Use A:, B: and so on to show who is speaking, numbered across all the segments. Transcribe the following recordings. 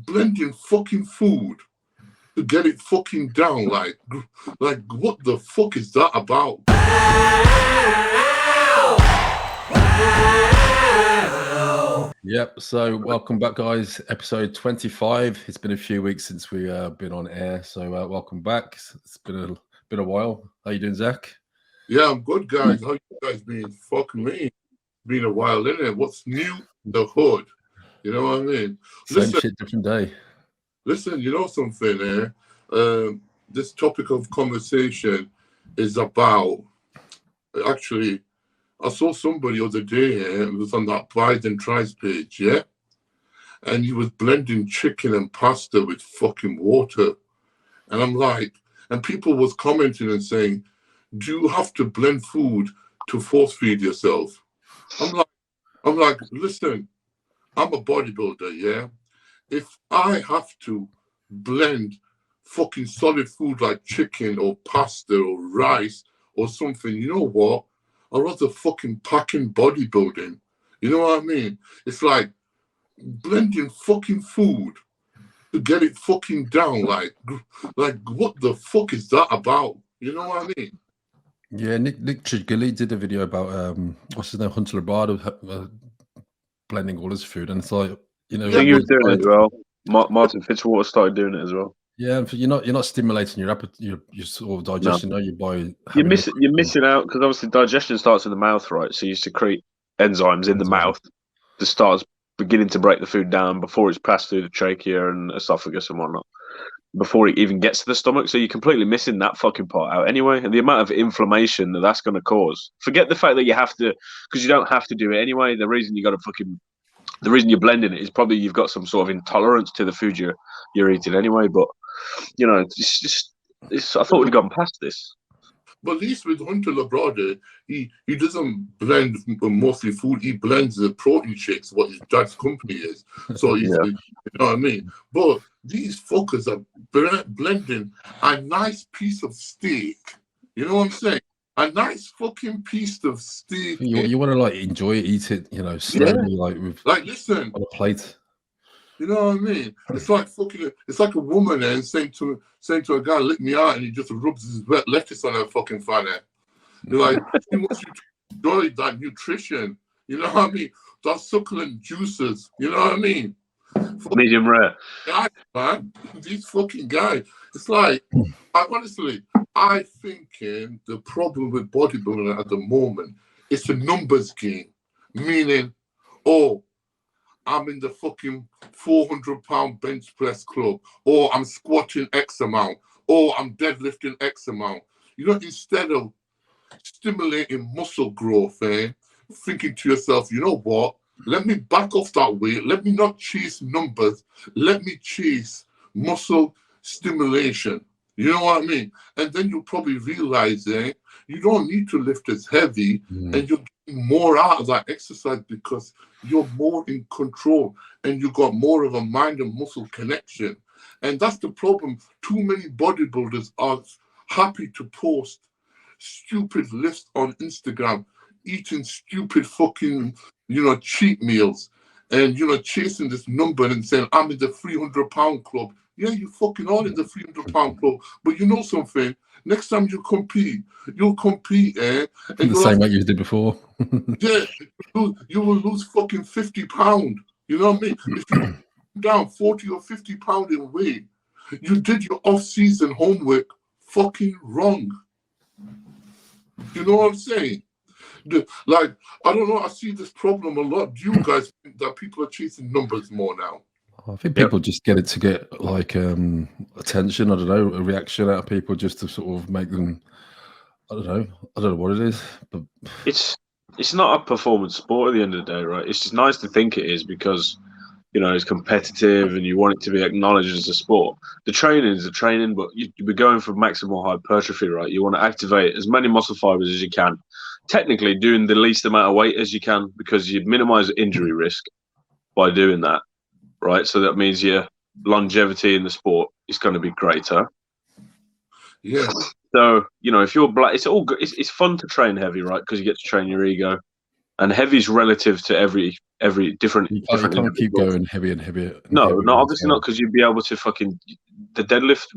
A: blending fucking food to get it fucking down. Like what the fuck is that about?
B: Yep. So welcome back, guys. Episode 25. It's been a few weeks since we been on air. So welcome back. It's been a while. How you doing, Zach?
A: Yeah, I'm good, guys. How you guys been? Fuck me. Been a while, isn't it? What's new in the hood? You know what I mean?
B: Same shit, different day.
A: Listen, you know something, this topic of conversation is about, actually, I saw somebody the other day, it was on that Biden Tries page, yeah? And he was blending chicken and pasta with fucking water. And I'm like, and people was commenting and saying, do you have to blend food to force feed yourself? I'm like, listen, I'm a bodybuilder, yeah? If I have to blend fucking solid food like chicken or pasta or rice or something, you know what? I'd rather fucking pack in bodybuilding. You know what I mean? It's like blending fucking food to get it fucking down. Like what the fuck is that about? You know what I mean?
B: Yeah, Nick Chigilly did a video about what's his name, Hunter Labardo, blending all his food, and it's like, you know,
C: I think he was doing it as well. Martin Fitzwater started doing it as well.
B: Yeah, you're not stimulating your sort of digestion. No.
C: You're missing out, because obviously digestion starts in the mouth, right? So you secrete enzymes in the mouth that starts beginning to break the food down before it's passed through the trachea and esophagus and whatnot, before it even gets to the stomach. So you're completely missing that fucking part out anyway. And the amount of inflammation that's going to cause. Forget the fact that you have to, because you don't have to do it anyway. The reason you're blending it is probably you've got some sort of intolerance to the food you're eating anyway. But you know, I thought we'd gotten past this.
A: But at least with Hunter Labrada, he doesn't blend mostly food. He blends the protein shakes, what his dad's company is. So you know what I mean. But these fuckers are blending a nice piece of steak. You know what I'm saying? A nice fucking piece of steak.
B: You want to like enjoy it, eat it, you know, slowly,
A: listen,
B: on a plate.
A: You know what I mean? It's like fucking. It's like a woman and saying to a guy, "Lick me out," and he just rubs his wet lettuce on her fucking fanny. You're like, he wants you to enjoy that nutrition. You know what I mean? That succulent juices. You know what I mean?
C: Medium rare.
A: Guys, man, these fucking guys. It's like, I think the problem with bodybuilding at the moment is a numbers game. Meaning, I'm in the fucking 400-pound bench press club, or I'm squatting X amount, or I'm deadlifting X amount. You know, instead of stimulating muscle growth, thinking to yourself, you know what? Let me back off that weight. Let me not chase numbers. Let me chase muscle stimulation. You know what I mean? And then you'll probably realize you don't need to lift as heavy, and you're getting more out of that exercise because you're more in control and you got more of a mind and muscle connection. And that's the problem. Too many bodybuilders are happy to post stupid lifts on Instagram, eating stupid fucking, cheat meals, and, chasing this number and saying, I'm in the 300-pound club. Yeah, you fucking are in the 300-pound club. But you know something? Next time you compete, you'll compete, and
B: the same way you did before.
A: Yeah, you will lose fucking 50 pounds. You know what I mean? If you down 40 or 50 pounds in weight, you did your off-season homework fucking wrong. You know what I'm saying? I don't know, I see this problem a lot. Do you guys think that people are chasing numbers more now?
B: I think people just get it to get like attention. I don't know, a reaction out of people just to sort of make them. I don't know what it is, but
C: it's not a performance sport at the end of the day, right? It's just nice to think it is because it's competitive and you want it to be acknowledged as a sport. The training is a training, but you'll be going for maximal hypertrophy, right? You want to activate as many muscle fibers as you can. Technically, doing the least amount of weight as you can because you minimize injury risk by doing that. Right, so that means your longevity in the sport is going to be greater.
A: Yeah.
C: So if you're black, it's all good. It's fun to train heavy, right? Because you get to train your ego, And heavy's relative to every different.
B: You can't keep going heavier and heavier.
C: Obviously not, because you'd be able to the deadlift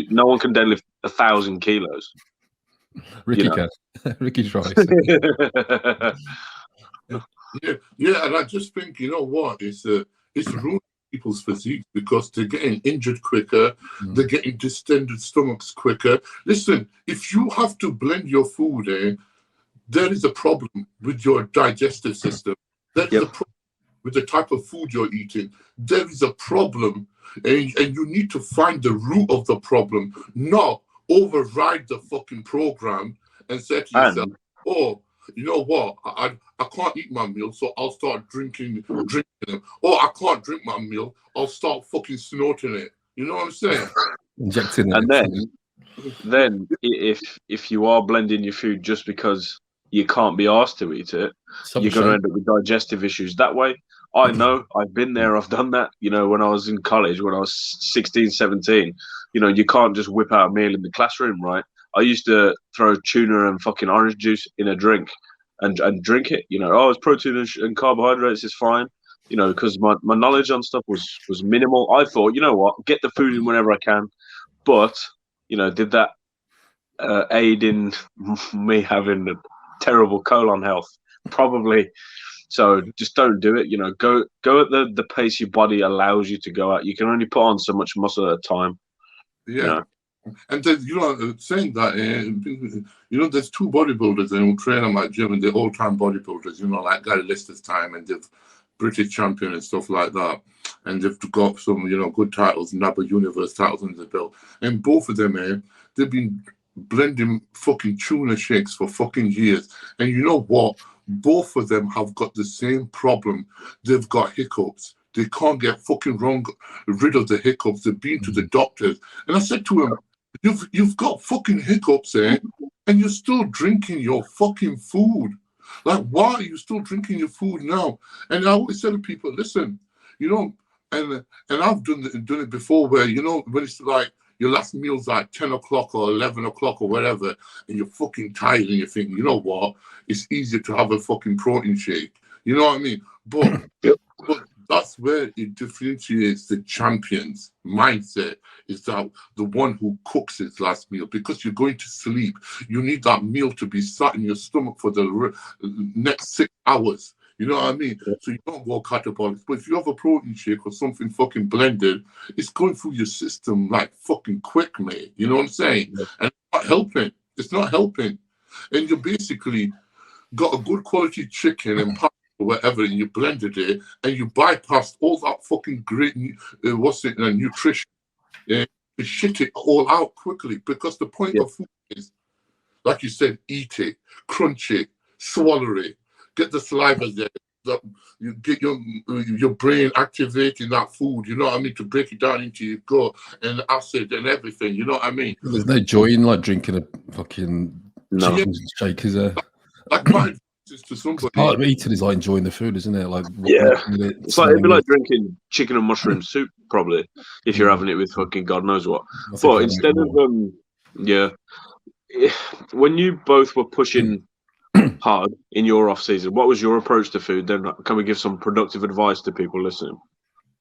C: no one can deadlift 1,000 kilos.
B: Ricky can. Ricky tries.
A: Yeah, and I just think, you know what, it's ruining people's physique because they're getting injured quicker, they're getting distended stomachs quicker. Listen, if you have to blend your food, there is a problem with your digestive system. There is a problem with the type of food you're eating. There is a problem, and you need to find the root of the problem, not override the fucking program and say to yourself, oh, you know what, I can't eat my meal, so I'll start drinking them. Or I can't drink my meal, I'll start fucking snorting it. You know what I'm saying?
B: Injecting it.
C: And then if you are blending your food just because you can't be asked to eat it, you're going to end up with digestive issues that way. I know, I've been there, I've done that. You know, when I was in college, when I was 16, 17, you know, you can't just whip out a meal in the classroom, right? I used to throw tuna and fucking orange juice in a drink and drink it. You know, it's protein and carbohydrates is fine. You know, because my knowledge on stuff was minimal. I thought, you know what, get the food in whenever I can. But, you know, did that aid in me having a terrible colon health? Probably. So just don't do it. You know, go at the pace your body allows you to go at. You can only put on so much muscle at a time.
A: Yeah.
C: You know?
A: And then, you know, saying that, you know, there's two bodybuilders who train at my gym, and they're all-time bodybuilders, you know, like Gary Lister's time, and they've British champion and stuff like that. And they've got some, you know, good titles, NABA Universe titles under the belt. And both of them, they've been blending fucking tuna shakes for fucking years. And you know what? Both of them have got the same problem. They've got hiccups. They can't get fucking rid of the hiccups. They've been to the doctors. And I said to him, you've got fucking hiccups, and you're still drinking your fucking food. Like, why are you still drinking your food now? And I always tell people, listen, you know, and I've done it before, where, you know, when it's like your last meal's like 10 o'clock or 11 o'clock or whatever, and you're fucking tired, and you think, you know what, it's easier to have a fucking protein shake. You know what I mean? But that's where it differentiates the champion's mindset, is that the one who cooks his last meal, because you're going to sleep. You need that meal to be sat in your stomach for the next 6 hours. You know what I mean? So you don't go catabolic. But if you have a protein shake or something fucking blended, it's going through your system like fucking quick, mate. You know what I'm saying? And it's not helping. It's not helping. And you basically got a good quality chicken and pasta or whatever, and you blended it, and you bypassed all that fucking great nutrition, to shit it all out quickly. Because the point of food is, like you said, eat it, crunch it, swallow it, get the saliva there. You get your brain activating that food, you know what I mean, to break it down into your gut and acid and everything, you know what I mean?
B: There's no joy in like drinking a fucking shake, is there?
A: Like my to somebody.
B: Part of eating is like enjoying the food, isn't it? Like,
C: it's like, it'd be like drinking chicken and mushroom soup, probably, if you're having it with fucking God knows what. But instead of when you both were pushing hard in your off season, what was your approach to food? Then can we give some productive advice to people listening?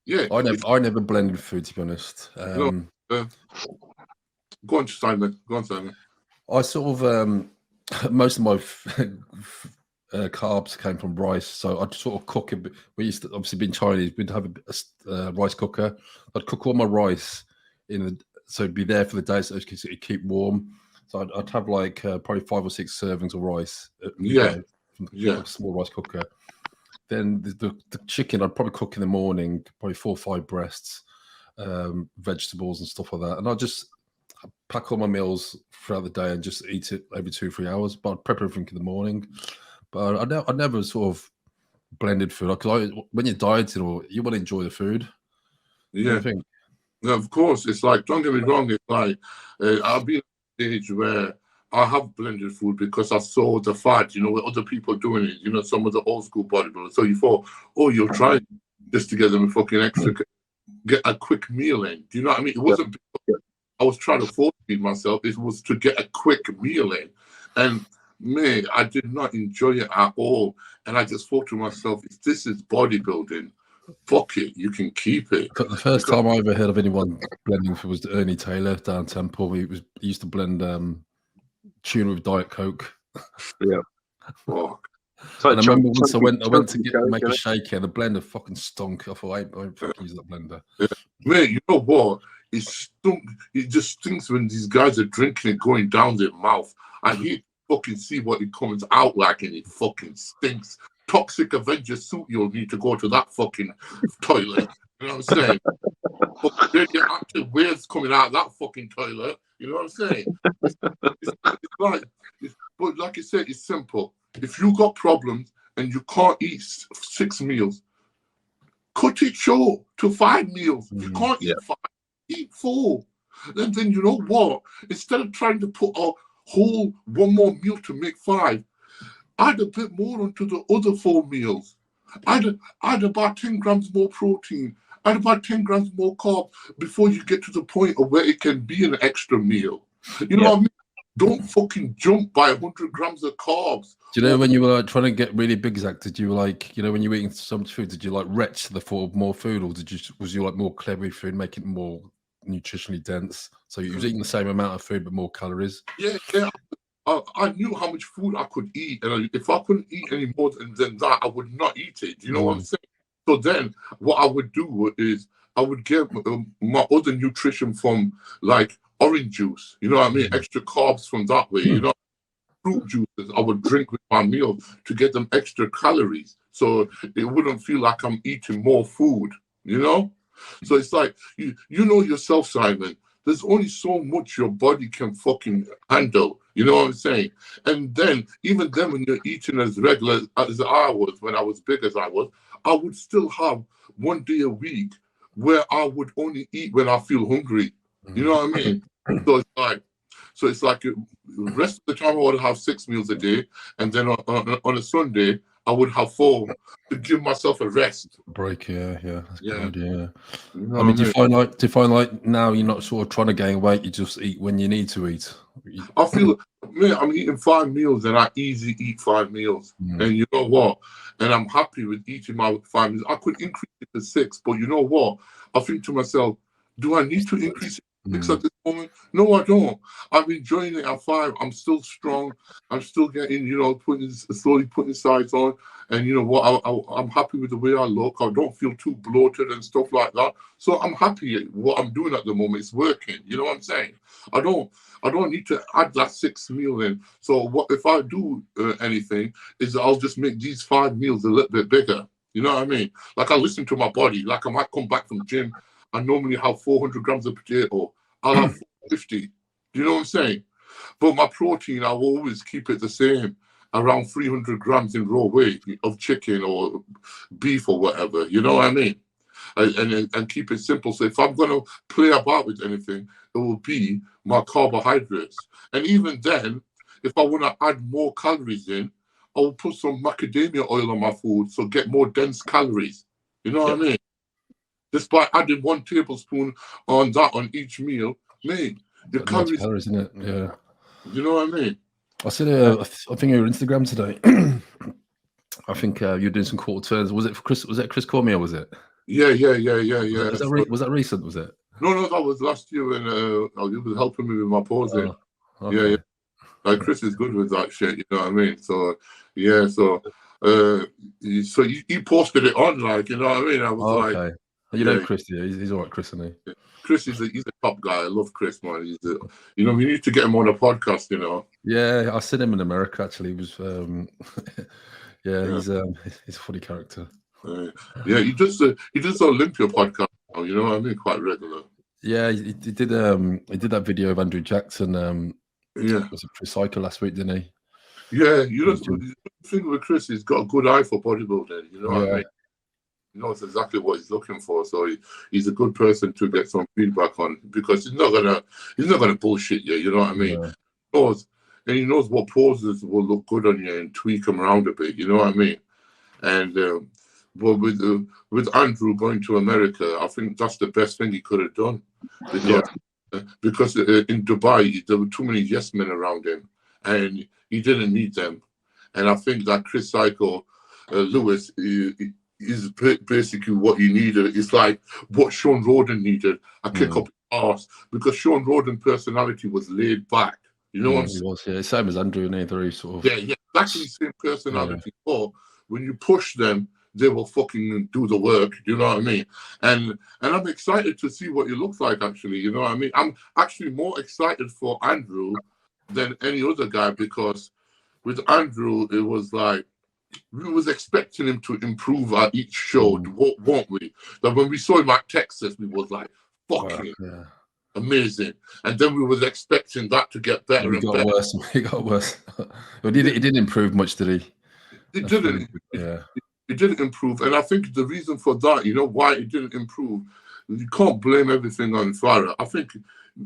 A: Yeah,
B: I never blended food, to be honest.
A: Go on, Simon.
B: I sort of most of my carbs came from rice, so I'd sort of cook a bit. We used to, obviously, being Chinese, we'd have a rice cooker. I'd cook all my rice so it'd be there for the day, so it'd keep warm. So I'd have like probably 5 or 6 servings of rice. From a small rice cooker. Then the chicken I'd probably cook in the morning, probably 4 or 5 breasts, vegetables and stuff like that. And I'd just pack all my meals throughout the day and just eat it every 2 or 3 hours. But I'd prep everything in the morning. But I never sort of blended food. Because when you're dieting, you want to enjoy the food.
A: Yeah. I think. Yeah, of course. It's like, don't get me wrong, it's like I've been at an age where I have blended food because I saw the fight, you know, with other people doing it, you know, some of the old school bodybuilders. So you thought, you'll try just to get them a fucking extra, get a quick meal in. Do you know what I mean? It wasn't because I was trying to force feed myself. It was to get a quick meal in. And mate, I did not enjoy it at all. And I just thought to myself, if this is bodybuilding, fuck it, you can keep it.
B: But the first time I ever heard of anyone blending was Ernie Taylor down Temple. He used to blend tuna with Diet Coke.
C: Yeah.
A: Fuck.
B: And I remember once I went to make a shake and the blender fucking stunk. I thought I won't fucking use that blender.
A: Yeah. Mate, you know what? It stunk. It just stinks when these guys are drinking it going down their mouth. I hate to fucking see what it comes out like, and it fucking stinks. Toxic Avenger suit, you'll need to go to that fucking toilet. You know what I'm saying? But radioactive waves coming out of that fucking toilet. You know what I'm saying? But like I said, it's simple. If you got problems and you can't eat 6 meals, cut it short to 5 meals. If you can't eat 5, eat 4. And then you know what? Instead of trying to put a whole one more meal to make 5, add a bit more onto the other 4 meals. Add about 10 grams more protein. Add about 10 grams more carbs before you get to the point of where it can be an extra meal. You know what I mean? Don't fucking jump by 100 grams of carbs.
B: Do you know when you were like trying to get really big, Zach, did you like, you know, when you were eating so much food, did you like retch the thought of more food, or was you like more clever with food, make it more nutritionally dense? So you was eating the same amount of food but more calories?
A: Yeah. I knew how much food I could eat, and if I couldn't eat any more than that, I would not eat it. You know what I'm saying? So then what I would do is I would get my other nutrition from like orange juice, you know what I mean? Extra carbs from that way, you know? Fruit juices I would drink with my meal to get them extra calories. So it wouldn't feel like I'm eating more food, you know? So it's like, you know yourself, Simon, there's only so much your body can fucking handle, you know what I'm saying? And then, even then when you're eating as regular as I was, when I was big as I was, I would still have one day a week where I would only eat when I feel hungry. You know what I mean? So it's like the rest of the time I would have 6 meals a day, and then on a Sunday I would have 4 to give myself a rest.
B: Break, yeah. That's good, yeah.
A: You know
B: I mean, do you find like now you're not sort of trying to gain weight, you just eat when you need to eat?
A: I feel, man, I'm eating 5 meals and I easily eat 5 meals. And you know what? And I'm happy with eating my 5 meals. I could increase it to 6, but you know what? I think to myself, do I need to increase it to 6 at this moment? No, I don't. I'm enjoying it at 5. I'm still strong. I'm still getting, you know, slowly putting size on. And you know what? I'm happy with the way I look. I don't feel too bloated and stuff like that. So I'm happy with what I'm doing at the moment. It's working. You know what I'm saying? I don't need to add that 6 meal in. So what if I do anything is I'll just make these 5 meals a little bit bigger. You know what I mean? Like I listen to my body. Like I might come back from gym. I normally have 400 grams of potato. I'll have 450. Do you know what I'm saying? But my protein, I will always keep it the same, around 300 grams in raw weight of chicken or beef or whatever. You know what I mean? And keep it simple. So if I'm going to play about with anything, it will be my carbohydrates. And even then, if I want to add more calories in, I will put some macadamia oil on my food so get more dense calories. You know what I mean? Just by adding 1 tablespoon on that on each meal, mate, the calories,
B: isn't it? Yeah.
A: You know what I mean?
B: I said, I think your Instagram today. I think you're doing some quarter turns. Was it for Chris? Was that Chris Cormier? Was it?
A: Yeah.
B: Was that recent? Was it?
A: No, that was last year when he was helping me with my posing.
B: Okay.
A: Yeah. Like Chris is good with that shit. You know what I mean? So yeah, so he posted it on, like, you know what I mean? I was like.
B: You know Chris, yeah, he's all right, Chris, isn't he?
A: Chris he's a top guy. I love Chris, man. You know, we need to get him on a podcast. You know. Yeah,
B: I seen him in America. Actually, he was, he's a funny character.
A: He does the Olympia podcast now. You know what I mean? Quite regular.
B: Yeah, he did that video of Andrew Jackson. Was it Cycle last week, didn't he?
A: Yeah, you know, the thing with Chris, he's got a good eye for bodybuilding. You know what I mean? He knows exactly what he's looking for, so he's a good person to get some feedback on, because he's not gonna bullshit you. You know what I mean? He knows what poses will look good on you and tweak them around a bit. You know what I mean? And but with Andrew going to America, I think that's the best thing he could have done, because in Dubai there were too many yes men around him, and he didn't need them. And I think that Chris Cycle Lewis is basically what he needed. It's like what Sean Roden needed, a kick up his arse, because Sean Roden's personality was laid back. You know what I'm saying?
B: He was, yeah. Same as Andrew and either sort of.
A: Yeah, exactly the same personality. But when you push them, they will fucking do the work. You know what I mean? And I'm excited to see what he looks like, actually. You know what I mean? I'm actually more excited for Andrew than any other guy, because with Andrew, it was like, we was expecting him to improve at each show, won't we? That when we saw him at Texas, we was like, fucking amazing. And then we was expecting that to get better and better.
B: Worse. He got worse. But he didn't improve much, did he?
A: It didn't. It didn't improve. And I think the reason for that, you know, why it didn't improve, you can't blame everything on Farah. I think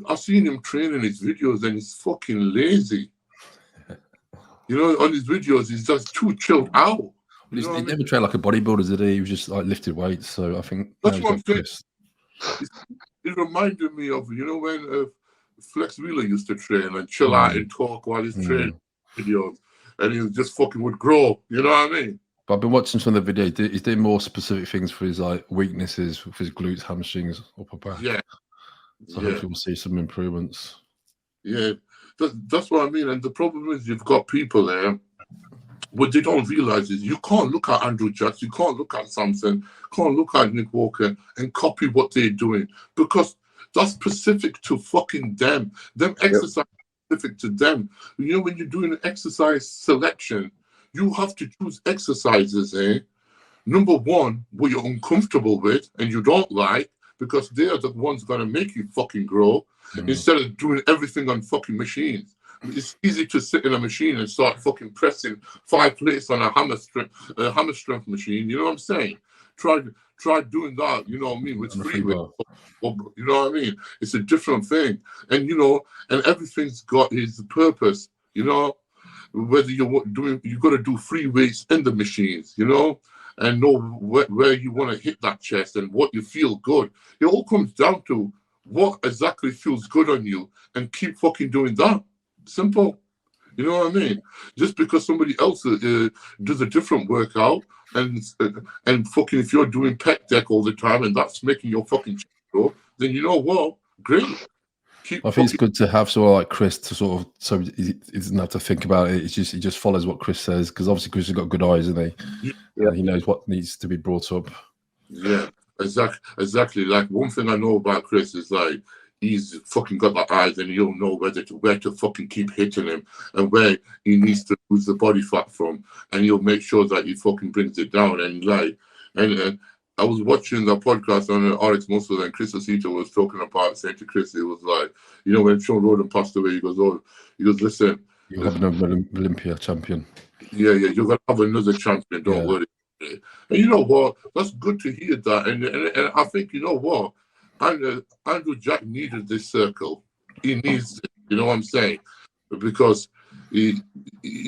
A: I've seen him training his videos and he's fucking lazy. You know, on his videos, he's just too chilled out. He
B: never trained like a bodybuilder, did he? He was just like lifted weights. So I think
A: that's what I'm saying. It reminded me of, you know, when Flex Wheeler used to train and chill out and talk while he's training videos, and he just fucking would grow. You know what I mean?
B: But I've been watching some of the videos. He's doing more specific things for his like weaknesses, for his glutes, hamstrings, upper back. Yeah. So hopefully we'll see some improvements.
A: Yeah. That's what I mean. And the problem is you've got people there, what they don't realize is you can't look at Andrew Judge, you can't look at Samson, can't look at Nick Walker and copy what they're doing, because that's specific to fucking them. Them exercise specific to them. You know, when you're doing an exercise selection, you have to choose exercises, number one, what you're uncomfortable with and you don't like, because they are the ones going to make you fucking grow. Instead of doing everything on fucking machines. It's easy to sit in a machine and start fucking pressing 5 plates on a hammer strength machine. You know what I'm saying? Try doing that, you know what I mean, with free weight. You know what I mean? It's a different thing. And, you know, and everything's got its purpose, you know, whether you're doing, you got to do free weights in the machines, you know, and know where you want to hit that chest and what you feel good. It all comes down to what exactly feels good on you, and keep fucking doing that. Simple. You know what I mean? Just because somebody else does a different workout and fucking, if you're doing pec deck all the time and that's making your fucking chest grow, then you know what? Great.
B: I think it's good to have someone like Chris to sort of, so he doesn't have to think about it. He just follows what Chris says, because obviously Chris has got good eyes, isn't he? Yeah. And he knows what needs to be brought up.
A: Yeah. Exactly. Like, one thing I know about Chris is like he's fucking got the eyes, and he'll know where to fucking keep hitting him and where he needs to lose the body fat from, and he'll make sure that he fucking brings it down. And like, and I was watching the podcast on RX Muscle, and Chris Osito was talking about, saying to Chris, it was like, you know, when Sean Roden passed away, he goes, listen,
B: you'll have another Olympia champion.
A: Yeah, you're gonna have another champion. Don't worry. And you know what? That's good to hear that. And I think, you know what? Andrew Jack needed this circle. He needs it. You know what I'm saying? Because he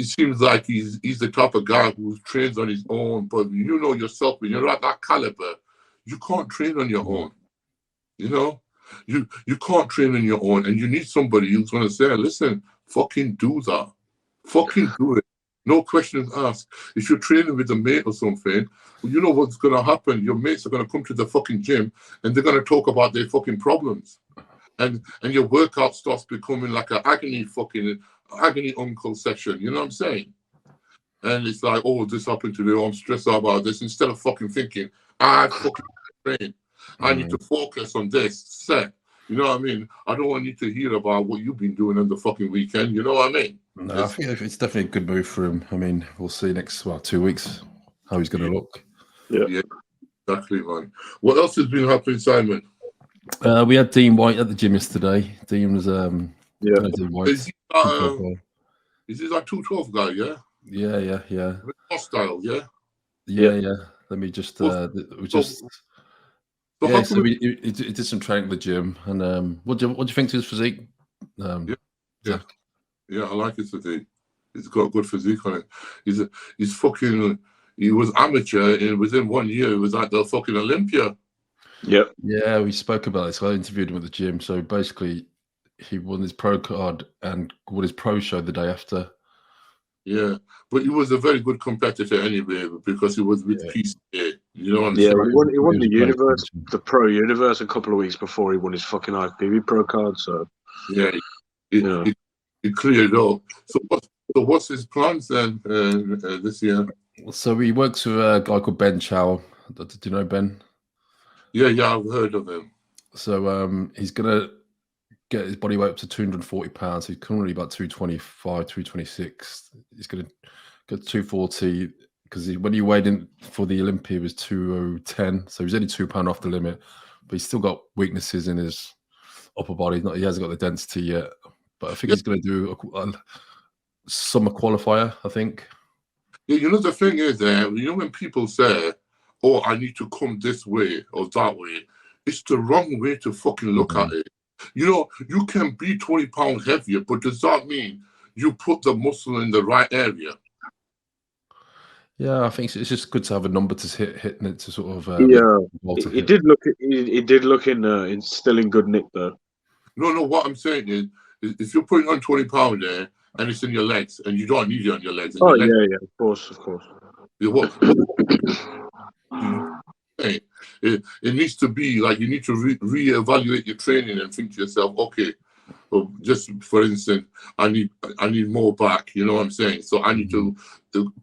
A: seems like he's the type of guy who trains on his own. But you know yourself, when you're at that caliber, you can't train on your own. You know? You can't train on your own. And you need somebody who's going to say, listen, fucking do that. Fucking do it. No questions asked. If you're training with a mate or something, well, you know what's going to happen. Your mates are going to come to the fucking gym and they're going to talk about their fucking problems. And your workout starts becoming like an agony uncle session. You know what I'm saying? And it's like, oh, this happened today. Oh, I'm stressed out about this. Instead of fucking thinking, I fucking train. I need to focus on this set. You know what I mean? I don't want you to hear about what you've been doing on the fucking weekend. You know what I mean?
B: No, I think it's definitely a good move for him. I mean, we'll see next 2 weeks how he's going to look.
A: Yeah, exactly, man. What else has been happening, Simon?
B: We had Dean White at the gym yesterday. Dean was Dean White.
A: Is he that 212 guy? Yeah.
B: Yeah.
A: Hostile, yeah.
B: Let me just So he did some training at the gym, and what do you think of his physique?
A: Yeah, I like his physique. He's got a good physique on it. He was amateur, and within 1 year, he was at the fucking Olympia.
C: Yep.
B: Yeah, we spoke about this. I interviewed him at the gym. So basically, he won his pro card and won his pro show the day after.
A: Yeah, but he was a very good competitor anyway because he was with
B: Yeah.
A: PCA. You know what I'm
C: Yeah,
A: saying?
C: he won the
B: He was a great
C: universe,
B: competition.
C: the pro universe, a couple of weeks before he won his fucking IFBB pro card. So
A: Yeah,
C: Yeah.
A: he cleared up. So what's his plans then this year?
B: So he works with a guy called Ben Chow. Do you know Ben?
A: Yeah, I've heard of him.
B: So he's gonna get his body weight up to 240 pounds. He's currently about 225, 226. He's gonna get 240 because when he weighed in for the Olympia, he was 2010. So he's only £2 off the limit, but he's still got weaknesses in his upper body. He hasn't got the density yet, but I think he's going to do a summer qualifier, I think.
A: Yeah, you know the thing is, when people say, "Oh, I need to come this way or that way," it's the wrong way to fucking look at it. You know, you can be 20 pounds heavier, but does that mean you put the muscle in the right area?
B: Yeah, I think it's just good to have a number to hitting it to sort of.
C: It did look in still in good nick though.
A: No. What I'm saying is if you're putting on 20 pounds there and it's in your legs and you don't need it on your legs.
C: Oh yeah, of course.
A: It needs to be like you need to reevaluate your training and think to yourself, okay, well, just for instance, I need more back. You know what I'm saying? So I need to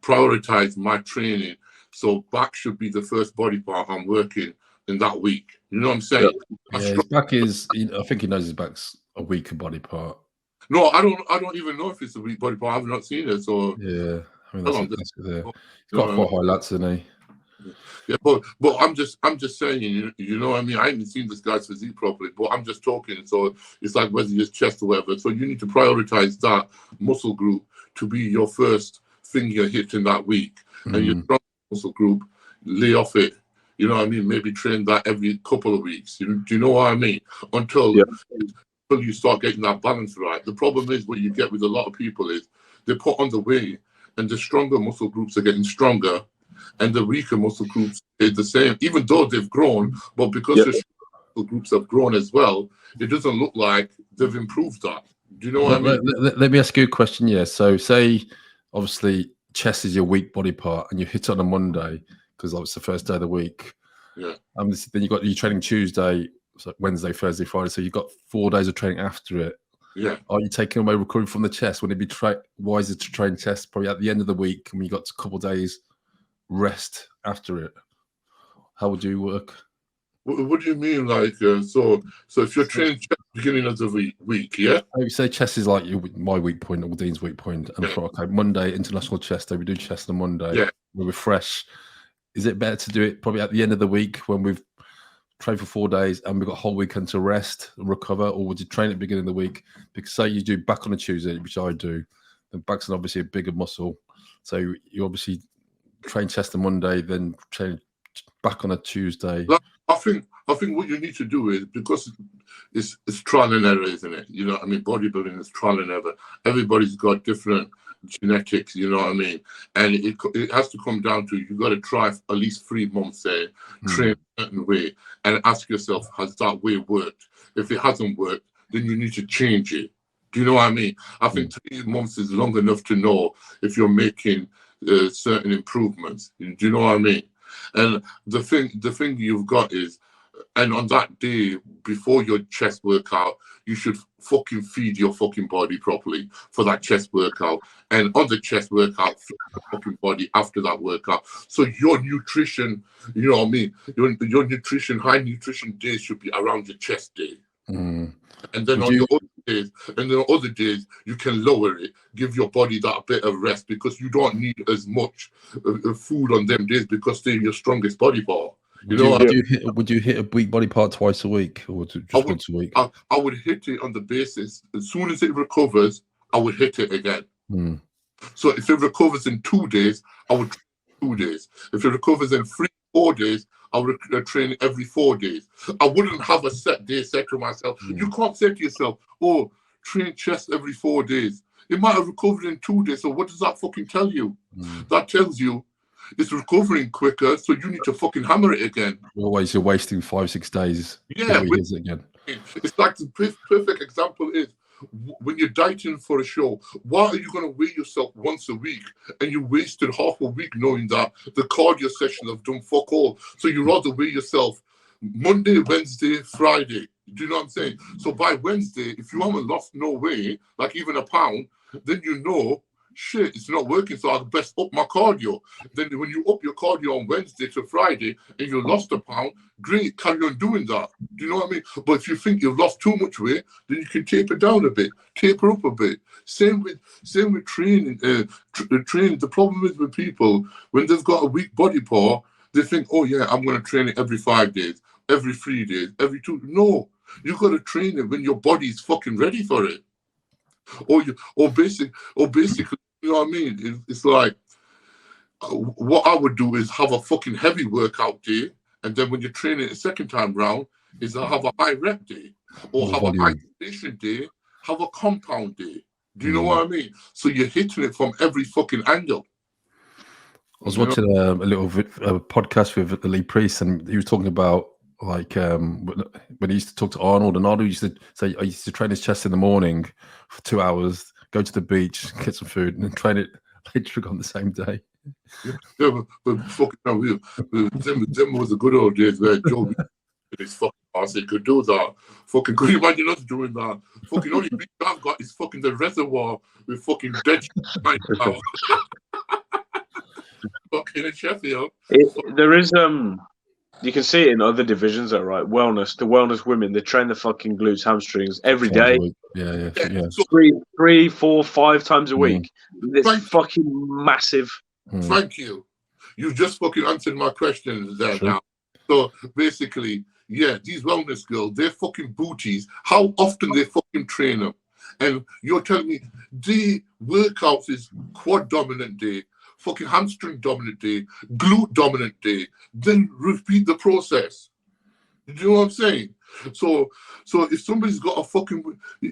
A: prioritize my training. So back should be the first body part I'm working in that week. You know what I'm saying?
B: Yeah, his back is. I think he knows his back's a weaker body part.
A: No, I don't even know if it's a weak body part. I've not seen it. So
B: yeah, I mean that's he's got quite high lats, isn't he?
A: Yeah, but I'm just saying, you know what I mean? I haven't seen this guy's physique properly, but I'm just talking. So it's like whether it's chest or whatever. So you need to prioritize that muscle group to be your first thing you're hitting that week. And your strong muscle group, lay off it. You know what I mean? Maybe train that every couple of weeks. Do you know what I mean? Until you start getting that balance right. The problem is what you get with a lot of people is they put on the weight and the stronger muscle groups are getting stronger and the weaker muscle groups is the same, even though they've grown, but because the muscle groups have grown as well, it doesn't look like they've improved that. Do you know what I mean?
B: Let me ask you a question, yeah. So say, obviously, chest is your weak body part and you hit it on a Monday, because it's the first day of the week.
A: Yeah.
B: Then you've got your training Tuesday, so Wednesday, Thursday, Friday, so you've got 4 days of training after it.
A: Yeah.
B: Are you taking away recovery from the chest? Would it be wiser to train chest probably at the end of the week when you got a couple of days rest after it? How would you work?
A: What do you mean? Like, so if you're training chest beginning of the week, yeah?
B: I would say chest is like my weak point or Dean's weak point. And for Monday, international chest day, we do chest on Monday.
A: Yeah.
B: We refresh. Is it better to do it probably at the end of the week when we've trained for 4 days and we've got a whole weekend to rest and recover, or would you train at the beginning of the week? Because say you do back on a Tuesday, which I do, and back's obviously a bigger muscle. So you obviously train chest on Monday, then train back on a Tuesday.
A: I think what you need to do is, because it's trial and error, isn't it? You know what I mean? Bodybuilding is trial and error. Everybody's got different genetics, you know what I mean? And it has to come down to, you got to try at least 3 months there, train a certain way, and ask yourself, has that way worked? If it hasn't worked, then you need to change it. Do you know what I mean? I think 3 months is long enough to know if you're making certain improvements. Do you know what I mean? And the thing you've got is, and on that day before your chest workout, you should fucking feed your fucking body properly for that chest workout. And on the chest workout, feed the fucking body after that workout. So your nutrition, you know what I mean? Your nutrition, high nutrition days should be around your chest day. And then on other days, you can lower it, give your body that bit of rest, because you don't need as much food on them days because they're your strongest body part. Would you hit a weak body part twice a week, or just once a week? I would hit it on the basis, as soon as it recovers, I would hit it again. So if it recovers in 2 days, I would train 2 days. If it recovers in 3-4 days, I would train every 4 days. I wouldn't have a set day set to myself. You can't say to yourself, oh, train chest every 4 days. It might have recovered in 2 days. So what does that fucking tell you? That tells you it's recovering quicker, so you need to fucking hammer it again.
B: Always, you're wasting 5-6 days.
A: Yeah.
B: Again.
A: It's like the perfect example is when you're dieting for a show, why are you going to weigh yourself once a week and you wasted half a week knowing that the cardio sessions have done fuck all? So you rather weigh yourself Monday, Wednesday, Friday. Do you know what I'm saying? So by Wednesday, if you haven't lost no weight, like even a pound, then you know, shit, it's not working, so I best up my cardio. Then when you up your cardio on Wednesday to Friday and you lost a pound, great, carry on doing that. Do you know what I mean? But if you think you've lost too much weight, then you can taper down a bit, taper up a bit. Same with training. Training. The problem is with people, when they've got a weak body part, they think, oh yeah, I'm going to train it every 5 days, every 3 days, every 2. No, you got to train it when your body's fucking ready for it. Or basically, you know what I mean? It's like, what I would do is have a fucking heavy workout day, and then when you're training a second time round, is I have a high rep day, or have a high station day, have a compound day. Do you know what I mean? So you're hitting it from every fucking angle.
B: I was watching a little podcast with Lee Priest, and he was talking about like when he used to talk to Arnold, and Arnold used to say, I used to train his chest in the morning for 2 hours, go to the beach, get some food, and then train it later on the same day.
A: Yeah, but fucking hell, them was the good old days where Joe his fucking ass, he could do that. Fucking, could you imagine us doing that? Fucking only beach I've got is fucking the reservoir with fucking dead right now. Fucking in Sheffield.
C: There is you can see it in other divisions, though, right? Wellness, the wellness women, they train the fucking glutes, hamstrings every day.
B: Yeah.
C: So 3, 4, 5 times a week. It's fucking massive.
A: Thank you. You just fucking answered my question there now. So basically, yeah, these wellness girls, they're fucking booties. How often they fucking train them? And you're telling me the workouts is quad dominant day, fucking hamstring dominant day, glute dominant day, then repeat the process. Do you know what I'm saying? So if somebody's got a fucking,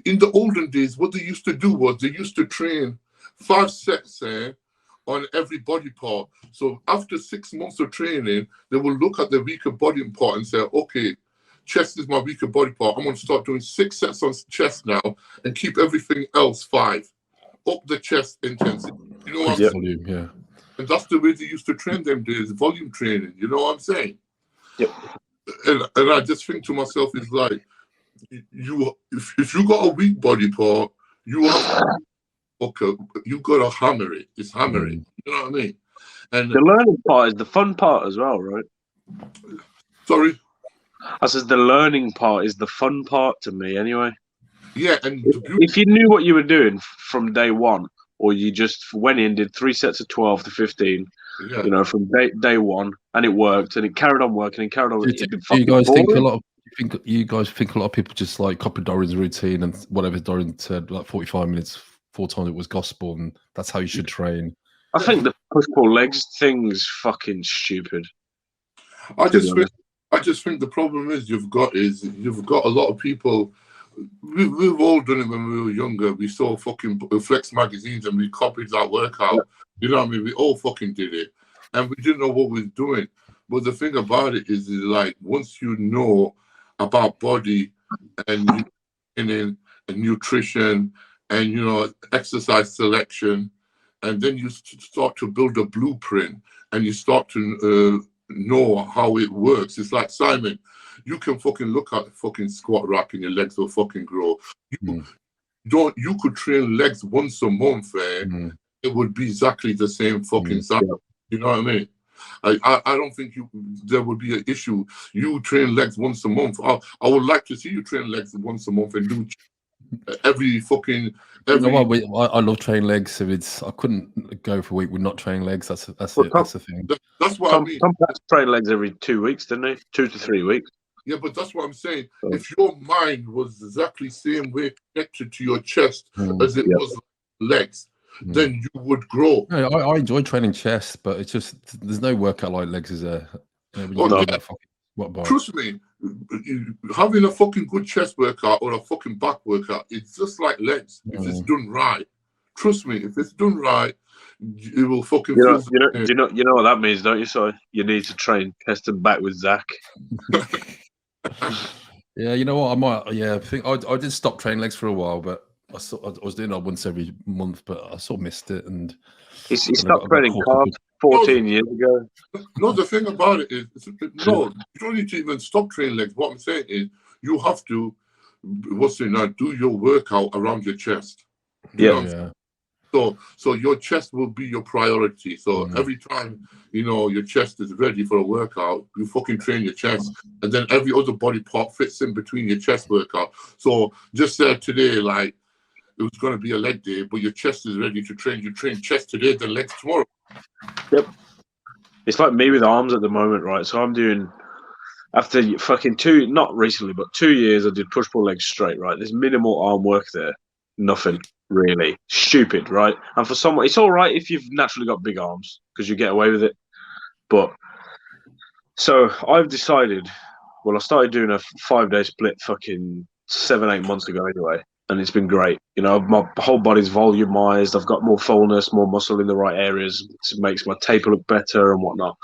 A: in the olden days, what they used to do was they used to train 5 sets on every body part. So after 6 months of training, they will look at the weaker body part and say, okay, chest is my weaker body part. I'm going to start doing 6 sets on chest now and keep everything else 5. Up the chest intensity. You know what I'm saying?
B: Yeah.
A: And that's the way they used to train them days, volume training. You know what I'm saying?
C: Yep.
A: And I just think to myself, it's like, if you got a weak body part, you have you got to hammer it. It's hammering. You know what I mean? And
C: the learning part is the fun part as well, right?
A: Sorry?
C: I says the learning part is the fun part to me anyway.
A: Yeah, and
C: if you knew what you were doing from day one, or you just went in, did 3 sets of 12 to 15, you know, from day one, and it worked, and it carried on working, and carried on.
B: Do you guys think a lot of people just like copy Doran's routine and whatever Doran said, like 45 minutes, 4 times it was gospel, and that's how you should train?
C: I think the push-pull legs thing's fucking stupid.
A: I just think the problem is you've got a lot of people. We've all done it when we were younger. We saw fucking Flex magazines and we copied that workout. Yeah. You know what I mean? We all fucking did it, and we didn't know what we were doing. But the thing about it is like once you know about body and nutrition and you know exercise selection, and then you start to build a blueprint and you start to know how it works. It's like Simon. You can fucking look at the fucking squat rack and your legs will fucking grow. You could train legs once a month, it would be exactly the same fucking size. You know what I mean? I don't think there would be an issue. You train legs once a month. I would like to see you train legs once a month and do every fucking.
B: You know what? I love training legs. So I couldn't go for a week with not training legs. That's the thing.
A: That's what I mean.
C: Tom trained legs every 2 weeks, didn't he? 2 to 3 weeks.
A: Yeah, but that's what I'm saying. If your mind was exactly the same way connected to your chest as it was legs, then you would grow.
B: No, I enjoy training chest, but it's just there's no workout like legs is there.
A: Trust me, having a fucking good chest workout or a fucking back workout, it's just like legs if it's done right. Trust me, if it's done right, it will fucking.
C: You know what that means, don't you? So you need to train chest and back with Zach.
B: Yeah, you know what? I might. Yeah, I think I did stop training legs for a while, but I was doing it once every month, but I sort of missed it. And
C: he stopped training carbs 14 years ago.
A: No, the thing about it is, no, you don't need to even stop training legs. What I'm saying is, you have to, do your workout around your chest.
C: Yeah.
A: So your chest will be your priority. So every time, your chest is ready for a workout, you fucking train your chest. And then every other body part fits in between your chest workout. So just today, like, it was going to be a leg day, but your chest is ready to train. You train chest today, then legs tomorrow.
C: Yep. It's like me with arms at the moment, right? So I'm doing, after fucking not recently, but 2 years, I did push-pull legs straight, right? There's minimal arm work there. Nothing, really. Stupid, right? And for someone, it's all right if you've naturally got big arms, because you get away with it. But, so I've decided, I started doing a 5-day split fucking 7-8 months ago anyway. And it's been great. My whole body's volumized. I've got more fullness, more muscle in the right areas. It makes my taper look better and whatnot.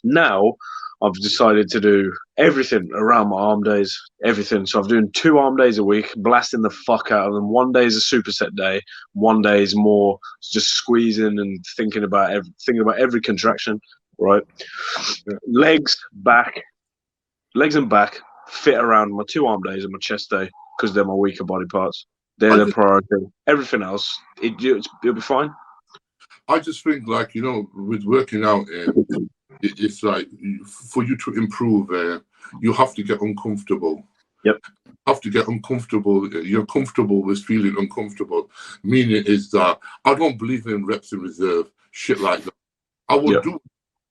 C: Now, I've decided to do everything around my arm days, everything. So I'm doing 2 arm days a week, blasting the fuck out of them. 1 day is a superset day. 1 day is more just squeezing and thinking about every contraction, right? Legs and back fit around my 2 arm days and my chest day, because they're my weaker body parts. They're the priority. Everything else, it'll be fine.
A: I just think, like, with working out, it's like, for you to improve, you have to get uncomfortable.
C: Yep.
A: You have to get uncomfortable. You're comfortable with feeling uncomfortable. Meaning is that I don't believe in reps in reserve, shit like that. I will do.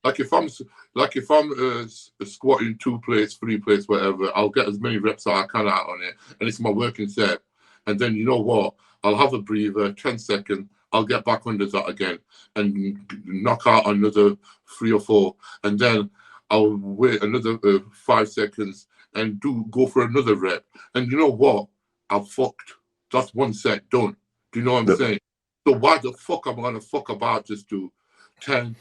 A: Like if I'm squatting 2 plates, 3 plates, whatever, I'll get as many reps as I can out on it, and it's my working set. And then you know what? I'll have a breather, 10 seconds. I'll get back under that again and knock out another 3 or 4, and then I'll wait another 5 seconds and go for another rep. And you know what? I'm fucked. That's 1 set done. Do you know what I'm saying? So why the fuck am I gonna fuck about just do 10,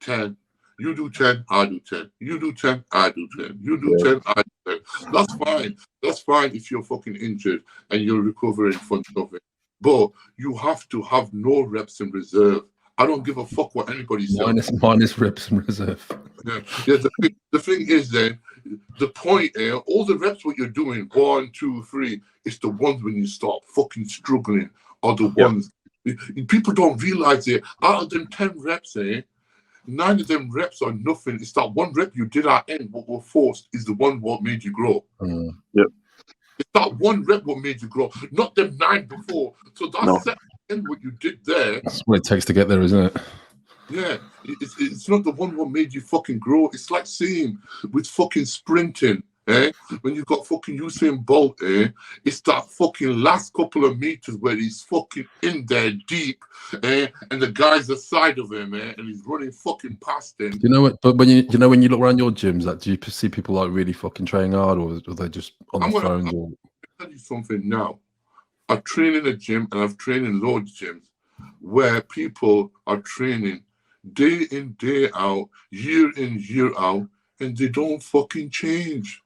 A: 10? You do 10, I do 10. You do 10, I do 10. You do 10, I do 10. That's fine. That's fine if you're fucking injured and you're recovering from something. But you have to have no reps in reserve. I don't give a fuck what anybody says.
B: Minus reps in reserve.
A: Yeah. The thing is then, the point here, all the reps what you're doing, 1, 2, 3, it's the ones when you start fucking struggling are the ones. People don't realize it. Out of them 10 reps, 9 of them reps are nothing. It's that 1 rep you did at end, what were forced, is the one what made you grow.
C: Yep.
A: It's that 1 rep what made you grow, not them 9 before. So that's what you did there.
B: That's what it takes to get there, isn't it?
A: Yeah. It's not the one what made you fucking grow. It's like saying with fucking sprinting, when you got fucking Usain Bolt, it's that fucking last couple of meters where he's fucking in there deep, and the guy's aside of him, and he's running fucking past him.
B: You know what? But when you look around your gyms, do you see people like really fucking training hard, or are they just on the phones?
A: I'll tell you something now. I train in a gym, and I've trained in loads of gyms where people are training day in, day out, year in, year out, and they don't fucking change.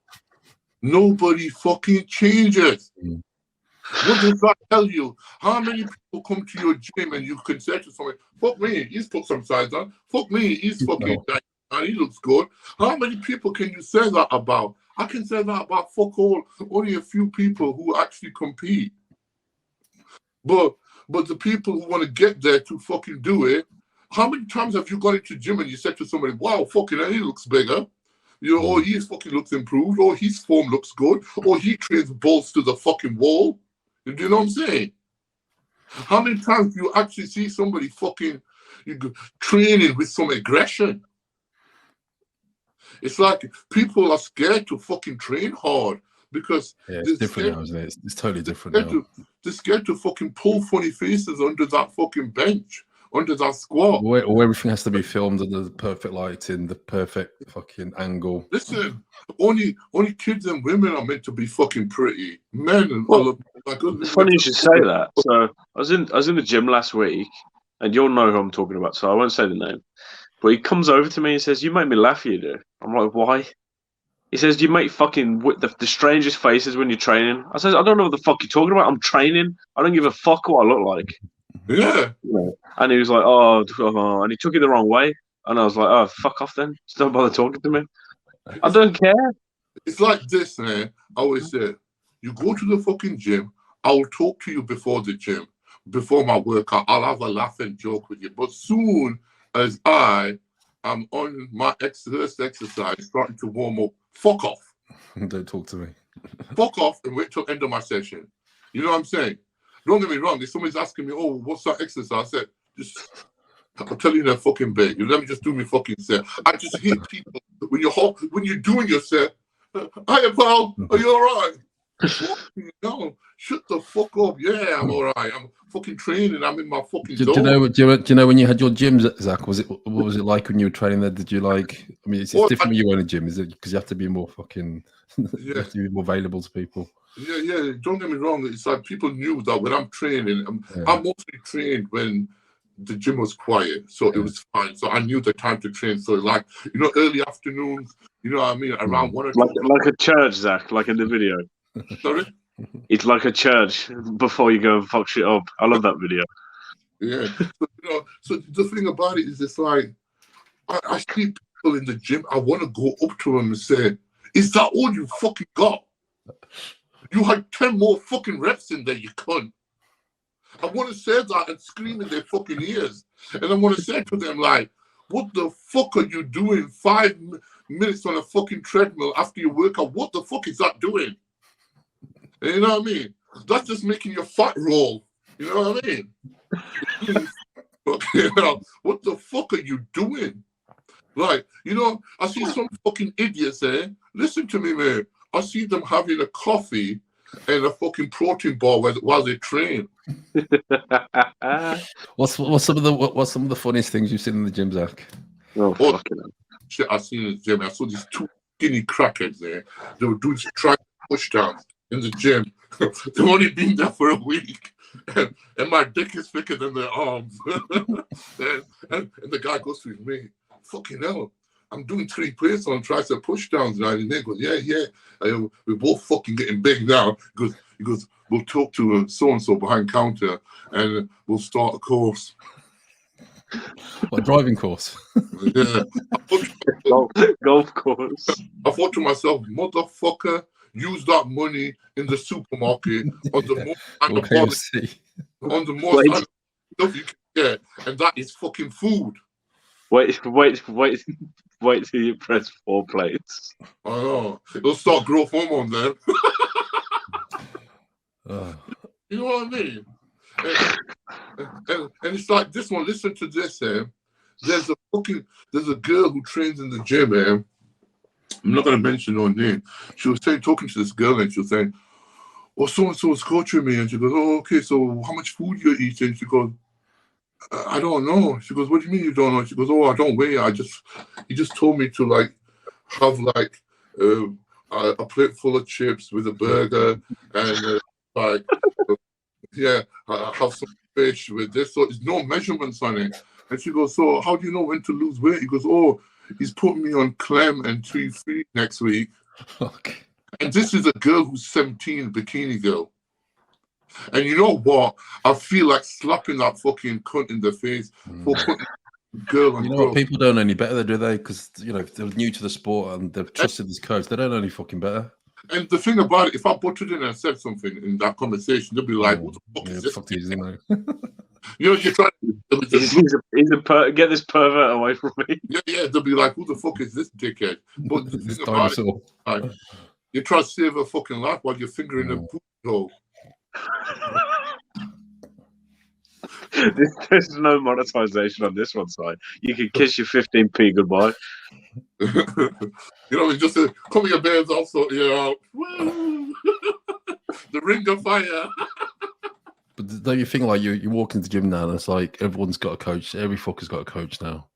A: Nobody fucking changes. What does that tell you? How many people come to your gym and you can say to someone, fuck me, he's put some size on. Fuck me, he's fucking nice and he looks good. How many people can you say that about? I can say that about fuck all. Only a few people who actually compete. But the people who want to get there to fucking do it, how many times have you gone into the gym and you said to somebody, wow, fucking hell, he looks bigger? Or he fucking looks improved, or his form looks good, or he trains balls to the fucking wall. Do you know what I'm saying? How many times do you actually see somebody fucking training with some aggression? It's like people are scared to fucking train hard because
B: it's different now, isn't it? It's totally different now.
A: They're scared to fucking pull funny faces under that fucking bench. Under that squat.
B: Or everything has to be filmed under the perfect lighting, the perfect fucking angle.
A: Listen, only kids and women are meant to be fucking pretty. Men
C: it's funny you should say that. So I was in the gym last week, and you'll know who I'm talking about, so I won't say the name. But he comes over to me and says, "You make me laugh, you do." I'm like, "Why?" He says, "You make fucking the strangest faces when you're training." I says, "I don't know what the fuck you're talking about. I'm training. I don't give a fuck what I look like."
A: Yeah.
C: And he was like, "Oh," and he took it the wrong way. And I was like, "Oh, fuck off then. Just don't bother talking to me. I don't care."
A: It's like this, man. I always say, you go to the fucking gym, I will talk to you before the gym, before my workout. I'll have a laugh and joke with you. But soon as I am on my first exercise, starting to warm up, fuck off.
B: Don't talk to me.
A: Fuck off and wait till end of my session. You know what I'm saying? Don't get me wrong. If somebody's asking me, "Oh, what's that exercise?" I said, I'll tell you in a fucking bed. You let me just do me fucking set. I just hate people when you're doing your set. Hiya, pal. Are you all right? No, shut the fuck up. Yeah, I'm all right. I'm fucking training. I'm in my fucking
B: Do
A: zone.
B: you know when you had your gyms, Zach? What was it like when you were training there? Did you like? I mean, it's different when you go in a gym, is it? Because you have to be more fucking. You have to be more available to people.
A: Yeah. Don't get me wrong. It's like people knew that when I'm training, I'm mostly trained when the gym was quiet, so it was fine. So I knew the time to train. So like, early afternoons, you know what I mean, around 1 or 2.
C: Like a church, Zach, like in the video.
A: Sorry?
C: It's like a church before you go and fuck shit up. I love that video.
A: Yeah. So the thing about it is, it's like I see people in the gym. I want to go up to them and say, "Is that all you fucking got? You had 10 more fucking reps in there, you cunt." I want to say that and scream in their fucking ears. And I want to say to them, like, what the fuck are you doing 5 minutes on a fucking treadmill after your workout? What the fuck is that doing? You know what I mean? That's just making your fat roll. You know what I mean? What the fuck are you doing? Like, I see some fucking idiots there. Listen to me, man. I see them having a coffee and a fucking protein bar while they train.
B: What's some of the funniest things you've seen in the gym, Zach?
C: Oh, fucking hell.
A: Shit, I seen in the gym. I saw these 2 skinny crackheads there. They were doing tricep pushdowns in the gym. They've only been there for a week. And my dick is thicker than their arms. and the guy goes to me, "Fucking hell, I'm doing 3 plates on tricep pushdowns now." And he goes, "Yeah. We're both fucking getting big now." He goes, "We'll talk to so-and-so behind counter and we'll start a course."
B: What, driving course?
A: Yeah.
C: Golf course.
A: I thought to myself, motherfucker, use that money in the supermarket on the most stuff you can get, and that is fucking food.
C: Wait till you press 4 plates.
A: I know. It'll start growth hormone then. You know what I mean? And it's like this one. Listen to this, There's a girl who trains in the gym, I'm not gonna mention her name. She was talking to this girl, and she was saying, "Oh, so-and-so is coaching me," and she goes, "Oh, okay, so how much food you're eating?" She goes, "I don't know." She goes, "What do you mean you don't know?" She goes, "Oh, I don't weigh. He just told me to like have like a plate full of chips with a burger and have some fish with this." So there's no measurements on it. And she goes, "So how do you know when to lose weight?" He goes, "Oh, he's putting me on Clem and 2-3 next week."
B: Okay.
A: And this is a girl who's 17, bikini girl. And you know what? I feel like slapping that fucking cunt in the face for putting girl on.
B: You know what? People don't know any better, do they? Because they're new to the sport and they've trusted this coach. They don't know any fucking better.
A: And the thing about it, if I butted in and said something in that conversation, they'll be like, "What the fuck is this?"
B: Fuck these,
A: you're trying
C: to get this pervert away from me.
A: Yeah, they'll be like, "Who the fuck is this dickhead?" But the thing about it, you try to save a fucking life while you're fingering a poop hole.
C: There's no monetization on this one side. You can kiss your 15p goodbye.
A: It's just a come your bears also, woo! The ring of fire.
B: But don't you think like you walk into the gym now and it's like everyone's got a coach, every fucker's got a coach now?